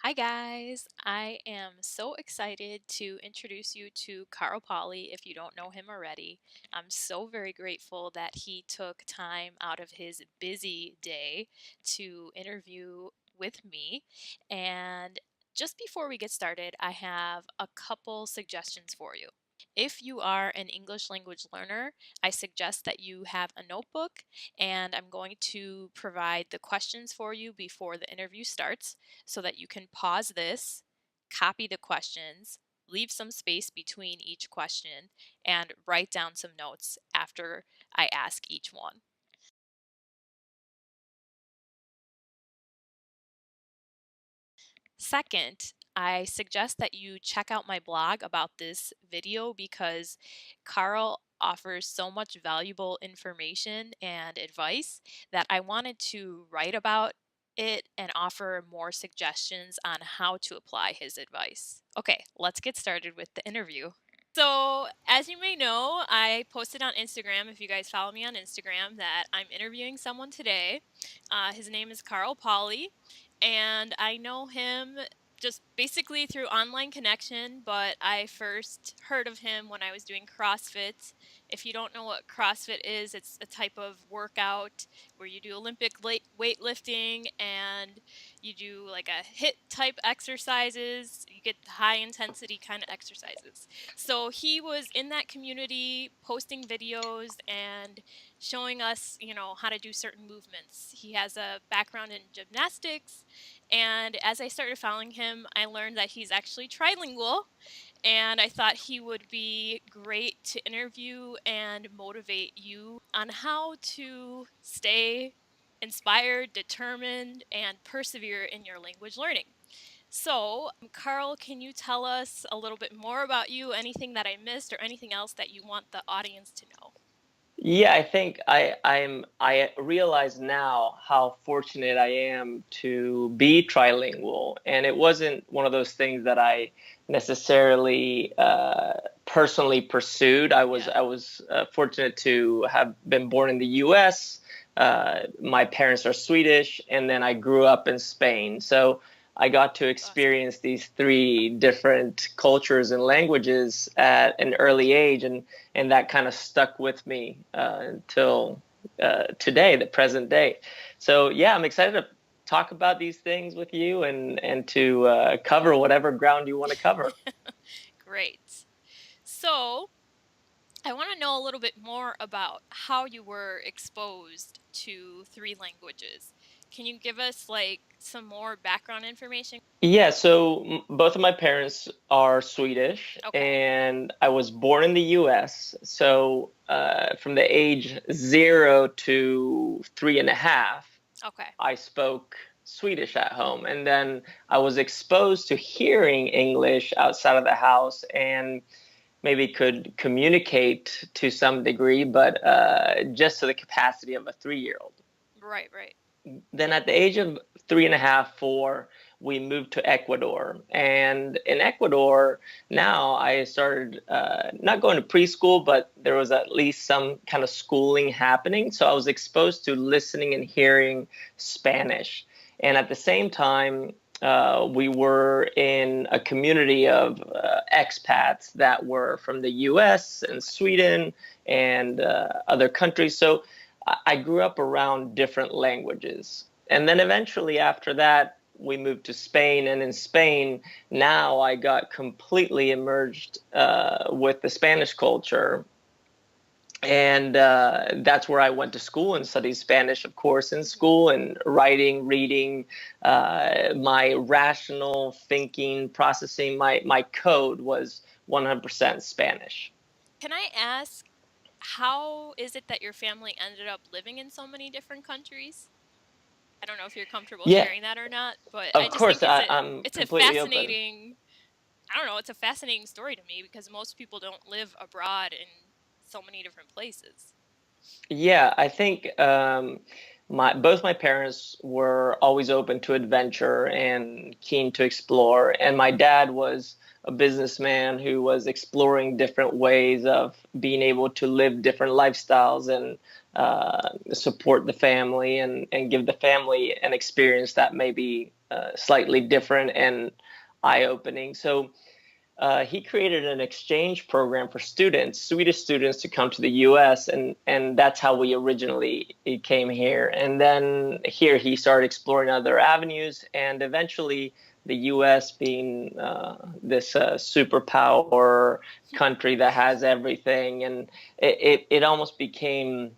Hi guys, I am so excited to introduce you to Paoli if you don't know him already. I'm so very grateful that he took time out of his busy day to interview with me. And just before we get started, I have a couple suggestions for you. If you are an English language learner, I suggest that you have a notebook, and I'm going to provide the questions for you before the interview starts so that you can pause this, copy the questions, leave some space between each question, and write down some notes after I ask each one. Second, I suggest that you check out my blog about this video because Carl offers so much valuable information and advice that I wanted to write about it and offer more suggestions on how to apply his advice. Okay, let's get started with the interview. So, as you may know, I posted on Instagram, if you guys follow me on Instagram, that I'm interviewing someone today. His name is Carl Paoli, and I know him just basically through online connection, but I first heard of him when I was doing CrossFit. If you don't know what CrossFit is, it's a type of workout where you do Olympic weightlifting and you do like a HIIT type exercises, you get high intensity kind of exercises. So he was in that community posting videos and showing us, how to do certain movements. He has a background in gymnastics, and as I started following him, I learned that he's actually trilingual, and I thought he would be great to interview and motivate you on how to stay inspired, determined, and persevere in your language learning. So, Carl, can you tell us a little bit more about you? Anything that I missed or anything else that you want the audience to know? Yeah, I think I realize now how fortunate I am to be trilingual, and it wasn't one of those things that I necessarily personally pursued. I was Yeah. I was fortunate to have been born in the U.S. My parents are Swedish, and then I grew up in Spain. So I got to Awesome. experience these three different cultures and languages at an early age, and that kind of stuck with me until today, the present day. So yeah, I'm excited to talk about these things with you and to cover whatever ground you want to cover. Great. So, I want to know a little bit more about how you were exposed to three languages. Can you give us like some more background information? Yeah, so both of my parents are Swedish, Okay. and I was born in the U.S. So from the age 0 to 3.5, Okay. I spoke Swedish at home. And then I was exposed to hearing English outside of the house and maybe could communicate to some degree, but just to the capacity of a 3-year-old. Right, right. Then at the age of 3.5, 4, we moved to Ecuador. And in Ecuador, now I started not going to preschool, but there was at least some kind of schooling happening. So I was exposed to listening and hearing Spanish. And at the same time, we were in a community of expats that were from the US and Okay. Sweden and other countries. So I grew up around different languages. And then eventually after that, we moved to Spain. And in Spain, now I got completely immersed with the Spanish culture. And that's where I went to school and studied Spanish, of course, in Hmm. school and writing, reading, my rational thinking, processing, my code was 100% Spanish. Can I ask, how is it that your family ended up living in so many different countries? I don't know if you're comfortable Yeah, sharing that or not, but I of just think course, it's a I'm it's a completely open. fascinating, I don't know, it's a fascinating story to me because most people don't live abroad in so many different places. Yeah, I think my both my parents were always open to adventure and keen to explore, and my dad was a businessman who was exploring different ways of being able to live different lifestyles and support the family and give the family an experience that maybe slightly different and eye-opening. So he created an exchange program for students, Swedish students, to come to the U.S. and that's how we originally came here. And then here he started exploring other avenues, and eventually the U.S. being this superpower country that has everything, and it almost became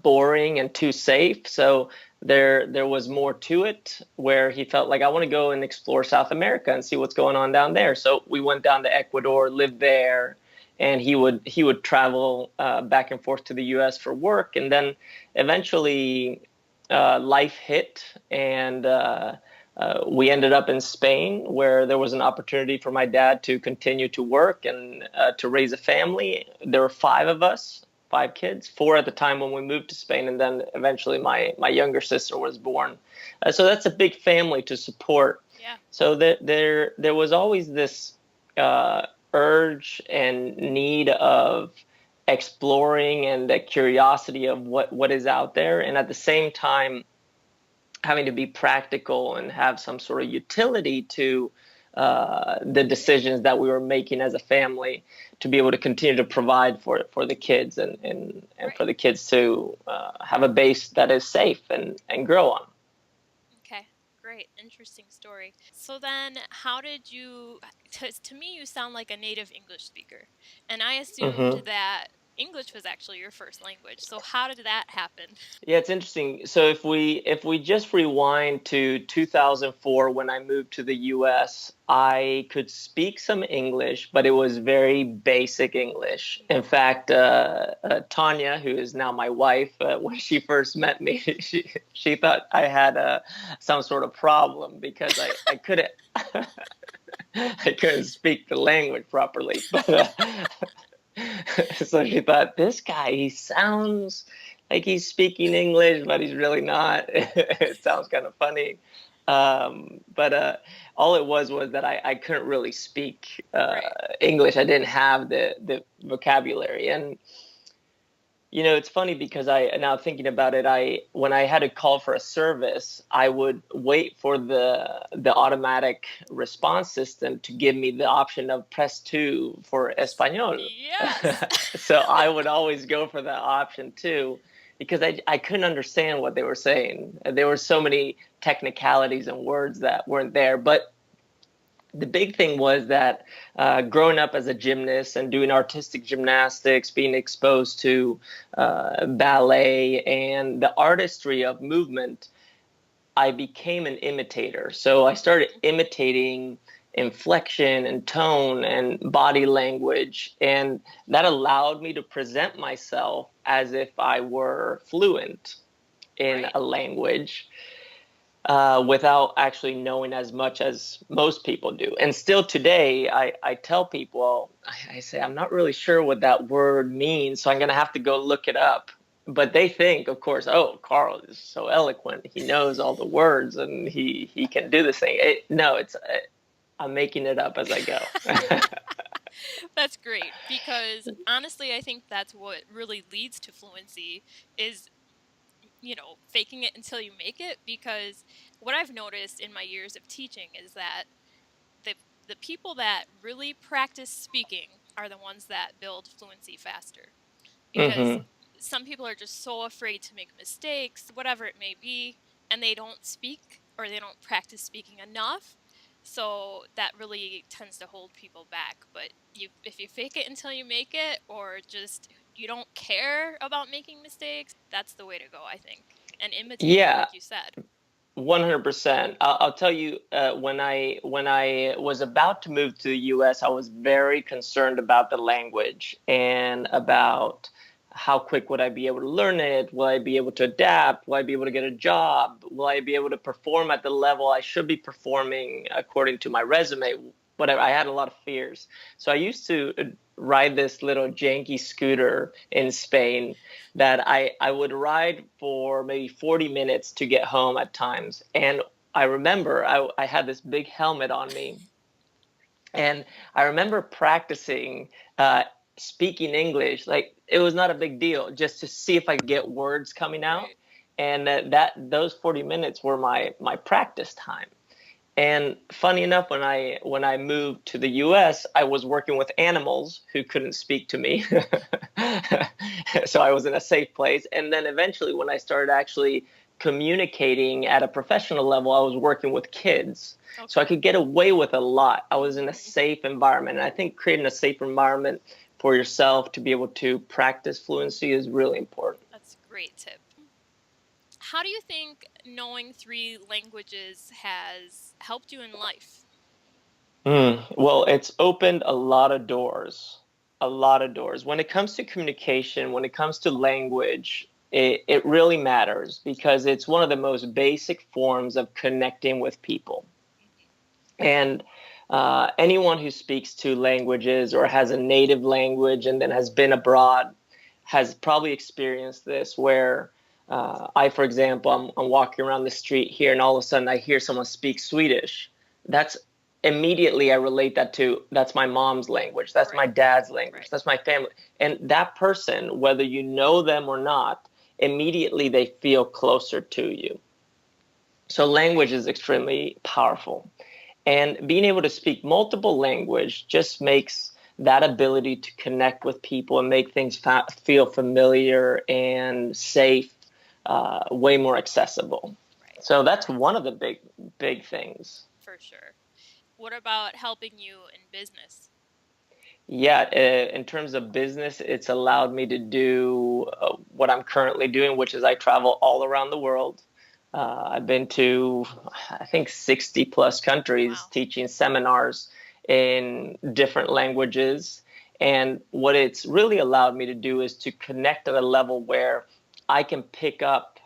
boring and too safe. So there was more to it, where he felt like, I want to go and explore South America and see what's going on down there. So we went down to Ecuador, lived there, and he would travel back and forth to the U.S. for work, and then eventually life hit, and we ended up in Spain, where there was an opportunity for my dad to continue to work and to raise a family. There were five of us, five kids, four at the time when we moved to Spain, and then eventually my younger sister was born. So that's a big family to support. Yeah. So there was always this urge and need of exploring, and the curiosity of what is out there, and at the same time having to be practical and have some sort of utility to the decisions that we were making as a family, to be able to continue to provide for the kids, and Right. for the kids to have a base that is safe and grow on. Okay. Great. Interesting story. So then, how did you? To me, you sound like a native English speaker, and I assumed Hmm. that English was actually your first language. So how did that happen? Yeah, it's interesting. So if we just rewind to 2004, when I moved to the US, I could speak some English, but it was very basic English. In fact, Tanya, who is now my wife, when she first met me, she thought I had some sort of problem, because I couldn't I couldn't speak the language properly. But so she thought, this guy, he sounds like he's speaking English, but he's really not. It sounds kind of funny. But all it was that I couldn't really speak Right. English. I didn't have the vocabulary. And it's funny, because now thinking about it, when I had to call for a service, I would wait for the automatic response system to give me the option of press 2 for Espanol. Yes. So I would always go for that option too, because I couldn't understand what they were saying. There were so many technicalities and words that weren't there. But the big thing was that growing up as a gymnast and doing artistic gymnastics, being exposed to ballet and the artistry of movement, I became an imitator. So I started imitating inflection and tone and body language. And that allowed me to present myself as if I were fluent in Right. a language, without actually knowing as much as most people do. And still today, I tell people, I say, I'm not really sure what that word means, so I'm going to have to go look it up. But they think, of course, oh, Carl is so eloquent. He knows all the words, and he can do this thing. No, I'm making it up as I go. That's great because honestly, I think that's what really leads to fluency is, faking it until you make it. Because what I've noticed in my years of teaching is that the the people that really practice speaking are the ones that build fluency faster. Because Hmm. some people are just so afraid to make mistakes, whatever it may be, and they don't speak or they don't practice speaking enough. So that really tends to hold people back. But if you fake it until you make it, or just you don't care about making mistakes, that's the way to go, I think. And imitating, Yeah, like you said. 100%. I'll tell you, when I was about to move to the U.S., I was very concerned about the language and about how quick would I be able to learn it? Will I be able to adapt? Will I be able to get a job? Will I be able to perform at the level I should be performing according to my resume? Whatever. I had a lot of fears. So I used to ride this little janky scooter in Spain that I would ride for maybe 40 minutes to get home at times. And I remember I had this big helmet on me. And I remember practicing speaking English. Like, it was not a big deal, just to see if I could get words coming out. Right. and those 40 minutes were my practice time. And funny enough, when I moved to the U.S., I was working with animals who couldn't speak to me, so I was in a safe place. And then eventually, when I started actually communicating at a professional level, I was working with kids, so I Okay. could get away with a lot. I was in a Mhm. safe environment, and I think creating a safe environment for yourself to be able to practice fluency is really important. That's a great tip. How do you think knowing three languages has helped you in life? Well, it's opened a lot of doors, a lot of doors. When it comes to communication, when it comes to language, it really matters because it's one of the most basic forms of connecting with people. Mhm. And anyone who speaks two languages or has a native language and then has been abroad has probably experienced this where for example, I'm walking around the street here and all of a sudden I hear someone speak Swedish. That's immediately I relate that to that's my mom's language, that's my Right, dad's language, right. that's my family. And that person, whether you know them or not, immediately they feel closer to you. So language is extremely powerful. And being able to speak multiple language just makes that ability to connect with people and make things feel familiar and safe way more accessible. Right, So that's one of the big things. for sure. What about helping you in business? Yeah, in terms of business, it's allowed me to do what I'm currently doing, which is I travel all around the world. I've been to, I think, 60 plus countries Wow. teaching seminars in different languages. And what it's really allowed me to do is to connect at a level where I can pick up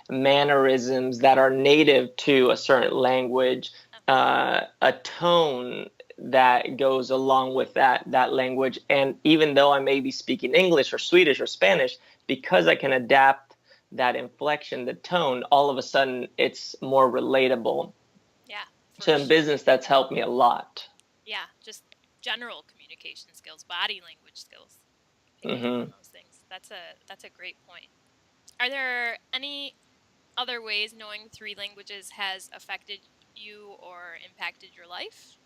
mannerisms that are native to a certain language, a tone that goes along with that language. And even though I may be speaking English or Swedish or Spanish, because I can adapt that inflection, the tone, all of a sudden it's more relatable. Yeah, for So in sure. business, that's helped me a lot. Yeah, just general communication skills, body language skills, picking up on Hmm. those things. That's a great point. Are there any other ways knowing three languages has affected you or impacted your life?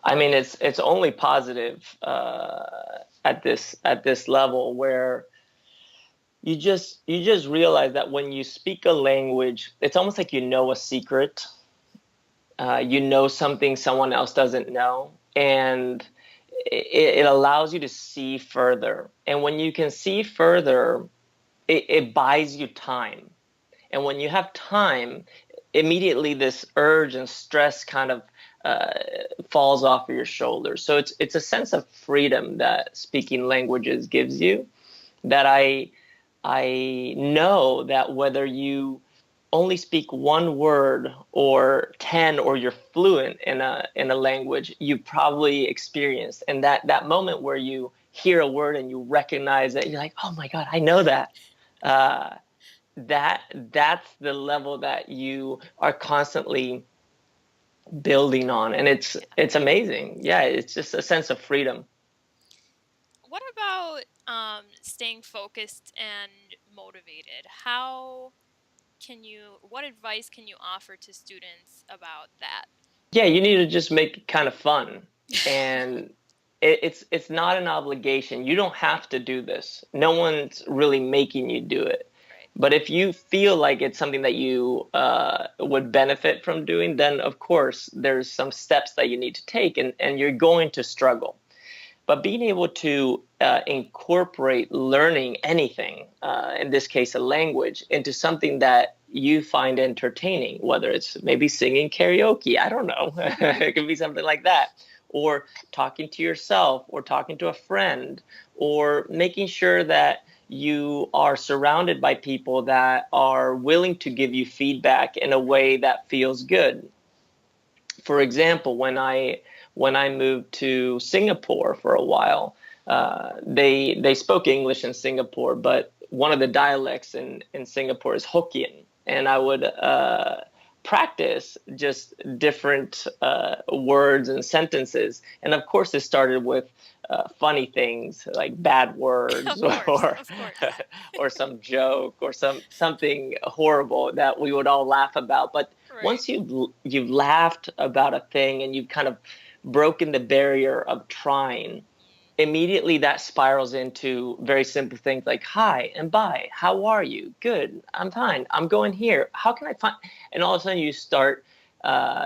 I mean, it's only positive at this level where you just realize that when you speak a language, it's almost like you know a secret. You know something someone else doesn't know, and it allows you to see further. And when you can see further, it buys you time. And when you have time, immediately this urge and stress kind of uh, falls off of your shoulders. So it's a sense of freedom that speaking languages gives you. That I know that whether you only speak one word or 10 or you're fluent in a language you've probably experienced, and that moment where you hear a word and you recognize it, you're like, oh my god, I know that. uh, that's the level that you are constantly building on, and it's Yeah. it's amazing. Yeah, it's just a sense of freedom. What about staying focused and motivated? What advice can you offer to students about that? Yeah, you need to just make it kind of fun, and it's not an obligation. You don't have to do this. No one's really making you do it. Right. But if you feel like it's something that you would benefit from doing, then of course there's some steps that you need to take, and you're going to struggle. But being able to incorporate learning anything, in this case a language, into something that you find entertaining, whether it's maybe singing karaoke, I don't know, it could be something like that, or talking to yourself, or talking to a friend, or making sure that you are surrounded by people that are willing to give you feedback in a way that feels good. For example, when I moved to Singapore for a while, they spoke English in Singapore, but one of the dialects in Singapore is Hokkien, and I would practice just different words and sentences. And of course, it started with funny things like bad words Of course, or of course. or some joke or something horrible that we would all laugh about. But Right. once you've laughed about a thing and you've kind of broken the barrier of trying, immediately that spirals into very simple things like hi and bye, how are you, good, I'm fine, I'm going here, how can I find, and all of a sudden you start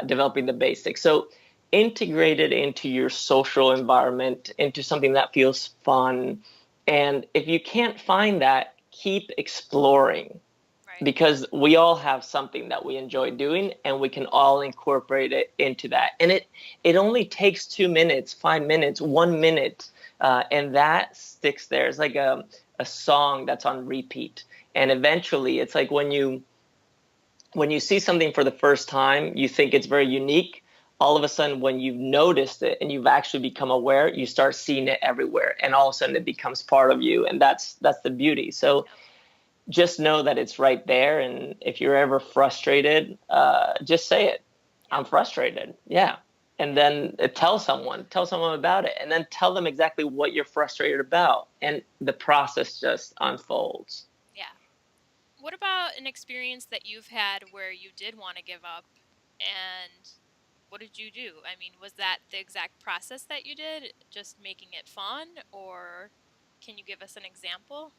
developing the basics. So integrate it into your social environment, into something that feels fun. And if you can't find that, keep exploring, Right. because we all have something that we enjoy doing and we can all incorporate it into that. And it only takes 2 minutes, 5 minutes, 1 minute, and that sticks there. It's like a song that's on repeat. And eventually it's like when you see something for the first time, you think it's very unique. All of a sudden, when you've noticed it and you've actually become aware, you start seeing it everywhere, and all of a sudden it becomes part of you, and that's the beauty. So Yep. just know that it's right there. And if you're ever frustrated, just say it. Yep. I'm frustrated. Yeah. And Yeah. then tell someone about it, and then tell them exactly what you're frustrated about. And the process just unfolds. Yeah. What about an experience that you've had where you did want to give up, and what did you do? I mean, was that the exact process that you did, just making it fun, or can you give us an example?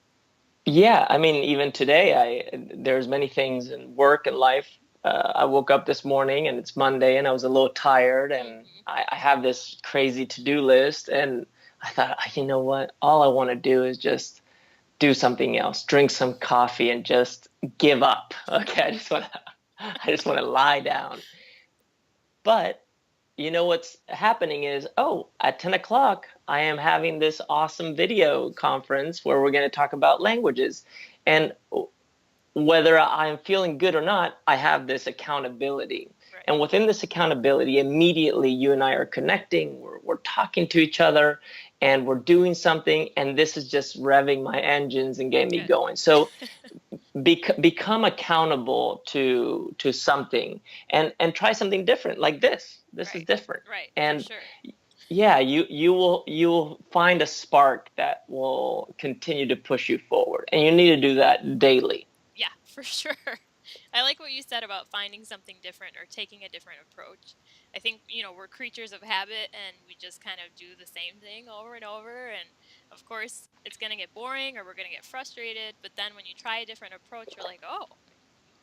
Yeah, I mean, even today, there's many things in work and life. I woke up this morning and it's Monday, and I was a little tired, and Hmm. I have this crazy to-do list, and I thought, you know what? All I want to do is just do something else, drink some coffee, and just give up. Okay, I just want to lie down. But you know what's happening is, oh, at 10 o'clock, I am having this awesome video conference where we're going to talk about languages. And whether I'm feeling good or not, I have this accountability. Right. And within this accountability, immediately you and I are connecting, we're talking to each other, and we're doing something. And this is just revving my engines and getting me Good. going. So become accountable to something, and try something different, like this is Right. different. Right. For And sure. yeah, you will find a spark that will continue to push you forward, and you need to do that daily. Yeah, for sure. I like what you said about finding something different or taking a different approach. I think, we're creatures of habit and we just kind of do the same thing over and over. And of course, it's going to get boring or we're going to get frustrated. But then when you try a different approach, you're like, oh,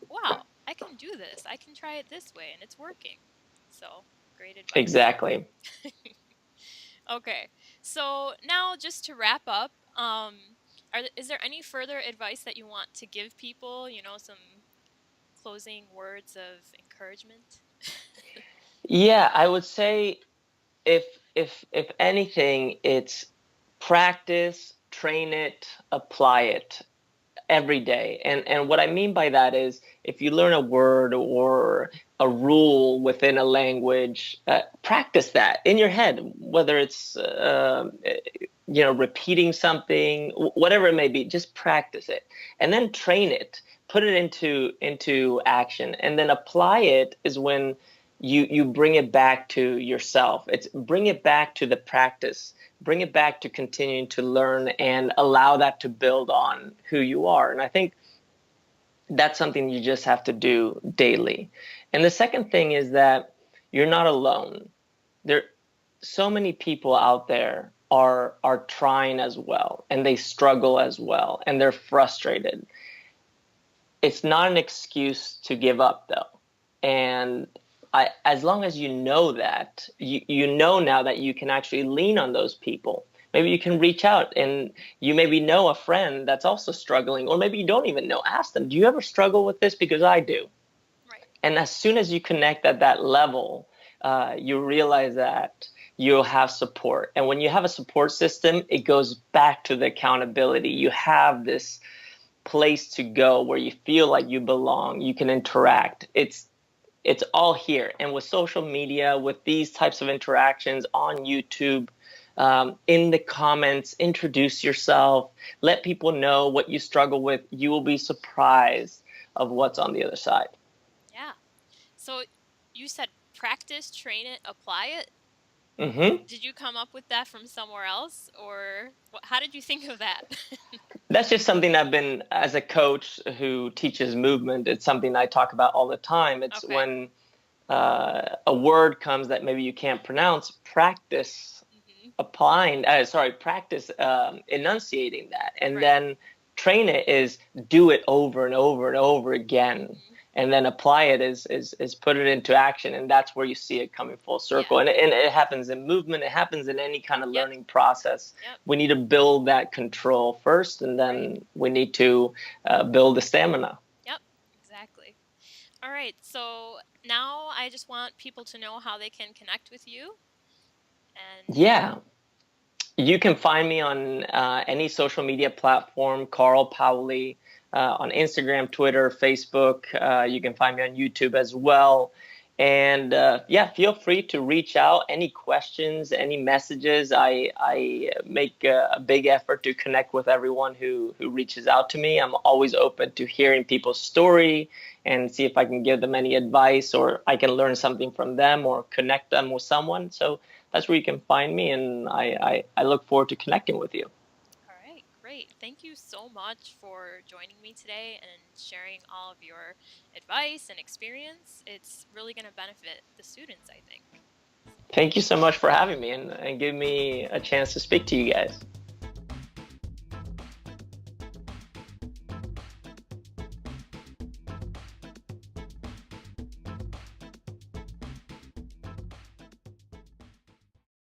wow, I can do this. I can try it this way and it's working. So, great advice. Exactly. Okay. So, now just to wrap up, is there any further advice that you want to give people? Some closing words of encouragement? Yeah, I would say, if if anything, it's practice, train it, apply it every day. And what I mean by that is, if you learn a word or a rule within a language, practice that in your head, whether it's repeating something, whatever it may be. Just practice it, and then train it, put it into action, and then apply it is when you bring it back to yourself. It's bring it back to the practice, bring it back to continuing to learn, and allow that to build on who you are. And I think that's something you just have to do daily. And the second thing is that you're not alone. There so many people out there are trying as well, and they struggle as well, and they're frustrated. It's not an excuse to give up, though. And as long as you know that, you know now that you can actually lean on those people. Maybe you can reach out, and you maybe know a friend that's also struggling, or maybe you don't even know. Ask them, do you ever struggle with this? Because I do. Right. And as soon as you connect at that level, you realize that you'll have support. And when you have a support system, it goes back to the accountability. You have this place to go where you feel like you belong. You can interact. It's all here. And with social media, with these types of interactions on YouTube, in the comments, introduce yourself, let people know what you struggle with. You will be surprised of what's on the other side. Yeah. So you said practice, train it, apply it. Hmm. Did you come up with that from somewhere else, or how did you think of that? That's just something I've been, as a coach who teaches movement, it's something I talk about all the time. It's Okay. when a word comes that maybe you can't pronounce, practice Hmm. practice enunciating that, and Right. then train it is do it over and over and over again, Hmm. and then apply it is put it into action, and that's where you see it coming full Yeah. circle. And it happens in movement, it happens in any kind of Yep. learning process. Yep. We need to build that control first, and Right. then we need to build the stamina. Yep. Exactly. All right. So now I just want people to know how they can connect with you. And Yeah. You can find me on any social media platform, Carl Paoli, on Instagram, Twitter, Facebook. You can find me on YouTube as well. And yeah, feel free to reach out. Any questions, any messages. I make a big effort to connect with everyone who reaches out to me. I'm always open to hearing people's story and see if I can give them any advice, or I can learn something from them or connect them with someone. So that's where you can find me, and I look forward to connecting with you. all right, great. Thank you so much for joining me today and sharing all of your advice and experience. It's really going to benefit the students, I think. So, Thank you so much for having me and giving me a chance to speak to you guys.